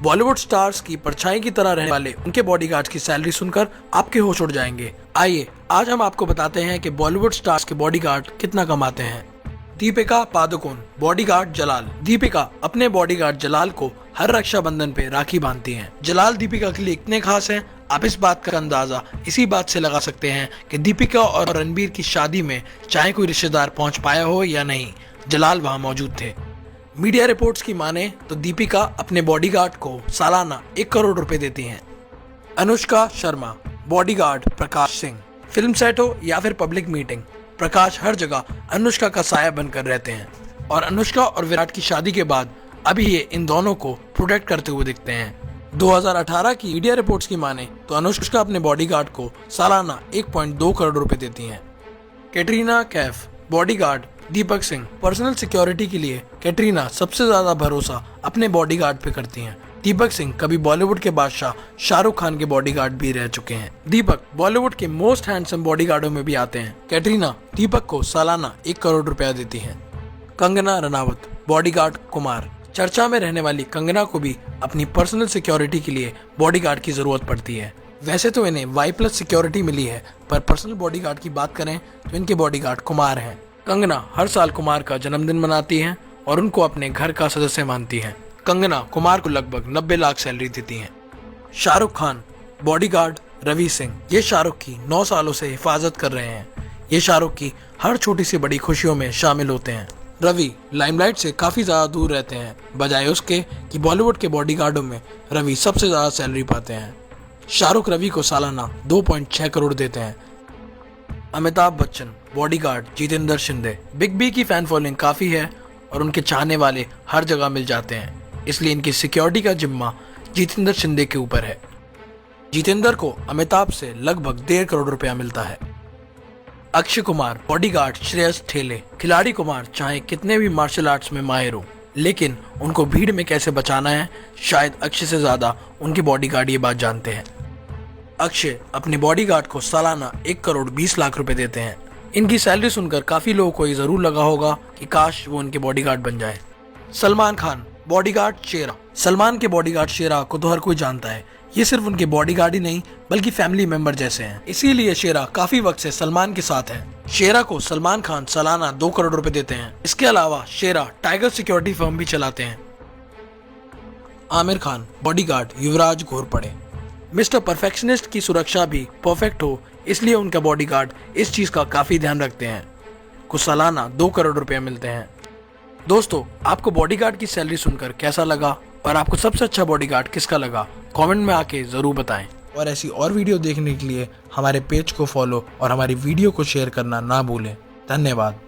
Bollywood stars की परछाई की तरह रहने वाले उनके बॉडीगार्ड्स की सैलरी सुनकर आपके होश उड़ जाएंगे। आइए आज हम आपको बताते हैं कि बॉलीवुड स्टार्स के बॉडीगार्ड कितना कमाते हैं। दीपिका पादुकोण, बॉडीगार्ड जलाल। दीपिका अपने बॉडीगार्ड जलाल को हर रक्षाबंधन पे राखी बांधती हैं। जलाल दीपिका के लिए इतने खास हैं, आप इस बात का अंदाजा इसी बात से लगा सकते हैं कि दीपिका और रणबीर की शादी में चाहे कोई रिश्तेदार पहुंच पाया हो या नहीं, जलाल वहां मौजूद थे। मीडिया रिपोर्ट्स की माने तो दीपिका अपने बॉडीगार्ड को सालाना 1 करोड़ रुपए देती हैं। Anushka Sharma, bodyguard Prakash Singh. Film set हो या फिर पब्लिक मीटिंग, प्रकाश हर जगह अनुष्का का साया बनकर रहते हैं और अनुष्का और विराट की शादी के बाद अभी ये इन दोनों को प्रोटेक्ट करते हुए दिखते हैं। 2018 की मीडिया रिपोर्ट्स की माने तो अनुष्का अपने बॉडीगार्ड को सालाना 1.2 करोड़ रुपए देती हैं। Katrina Kaif, bodyguard Deepak Singh. Personal security के लिए कैटरीना सबसे ज्यादा भरोसा अपने बॉडीगार्ड पे करती हैं। दीपक सिंह कभी बॉलीवुड के बादशाह शाहरुख खान के बॉडीगार्ड भी रह चुके हैं। दीपक बॉलीवुड के मोस्ट हैंडसम बॉडीगार्डों में भी आते हैं। कैटरीना दीपक को सालाना 1 करोड़ रुपया देती हैं। कंगना रनावत, बॉडीगार्ड कुमार। चर्चा में रहने वाली कंगना को भी अपनी पर्सनल सिक्योरिटी के लिए बॉडीगार्ड की जरूरत पड़ती है। वैसे तो इन्हें Y+ सिक्योरिटी मिली है, पर पर्सनल बॉडीगार्ड की बात करें तो इनके बॉडीगार्ड कुमार हैं। कंगना हर साल कुमार का जन्मदिन मनाती हैं और उनको अपने घर का सदस्य मानती हैं। कंगना कुमार को लगभग 90 लाख सैलरी देती हैं। शाहरुख खान, बॉडीगार्ड रवि सिंह। ये शाहरुख की 9 सालों से हिफाजत कर रहे हैं। ये शाहरुख की हर छोटी सी बड़ी खुशियों में शामिल होते हैं। रवि लाइमलाइट से काफी ज्यादा दूर रहते हैं, बजाय उसके कि बॉलीवुड के बॉडीगार्डों में रवि सबसे ज्यादा सैलरी पाते हैं। शाहरुख रवि को सालाना 2.6 करोड़ देते हैं। Amitabh Bachchan, bodyguard Jitendra Shinde. Big B की फैन फॉलोइंग काफी है और उनके चाहने वाले हर जगह मिल जाते हैं, इसलिए इनकी सिक्योरिटी का जिम्मा जितेंद्र शिंदे के ऊपर है। जितेंद्र को अमिताभ से लगभग 1.5 करोड़ रुपया मिलता है। अक्षय कुमार, बॉडीगार्ड श्रेयस ठेले। खिलाड़ी कुमार चाहे कितने भी मार्शल आर्ट्स में माहिर हो, लेकिन उनको भीड़ में कैसे बचाना है, शायद अक्षय से ज्यादा उनके बॉडीगार्ड ये बात जानते हैं। अक्षय अपने बॉडीगार्ड को सालाना 1 करोड़ 20 लाख रुपए देते हैं। इनकी सैलरी सुनकर काफी लोगों को ये जरूर लगा होगा कि काश वो उनके बॉडीगार्ड बन जाए। सलमान खान, बॉडीगार्ड शेरा। सलमान के बॉडीगार्ड शेरा को तो हर कोई जानता है। ये सिर्फ उनके बॉडीगार्ड ही नहीं बल्कि फैमिली मेंबर जैसे हैं, इसीलिए शेरा काफी वक्त से सलमान के साथ है। शेरा को सलमान खान सालाना 2 करोड़ रुपए देते हैं। इसके अलावा शेरा टाइगर सिक्योरिटी फर्म भी चलाते हैं। आमिर खान, बॉडीगार्ड युवराज घोरपड़े। मिस्टर परफेक्शनिस्ट की सुरक्षा भी परफेक्ट हो, इसलिए उनका बॉडीगार्ड इस चीज का काफी ध्यान रखते हैं। को सालाना 2 करोड़ रुपए मिलते हैं। दोस्तों, आपको बॉडीगार्ड की सैलरी सुनकर कैसा लगा और आपको सबसे अच्छा बॉडीगार्ड किसका लगा, कमेंट में आके जरूर बताएं। और ऐसी और वीडियो देखने के लिए हमारे पेज को फॉलो और हमारी वीडियो को शेयर करना ना भूलें। धन्यवाद।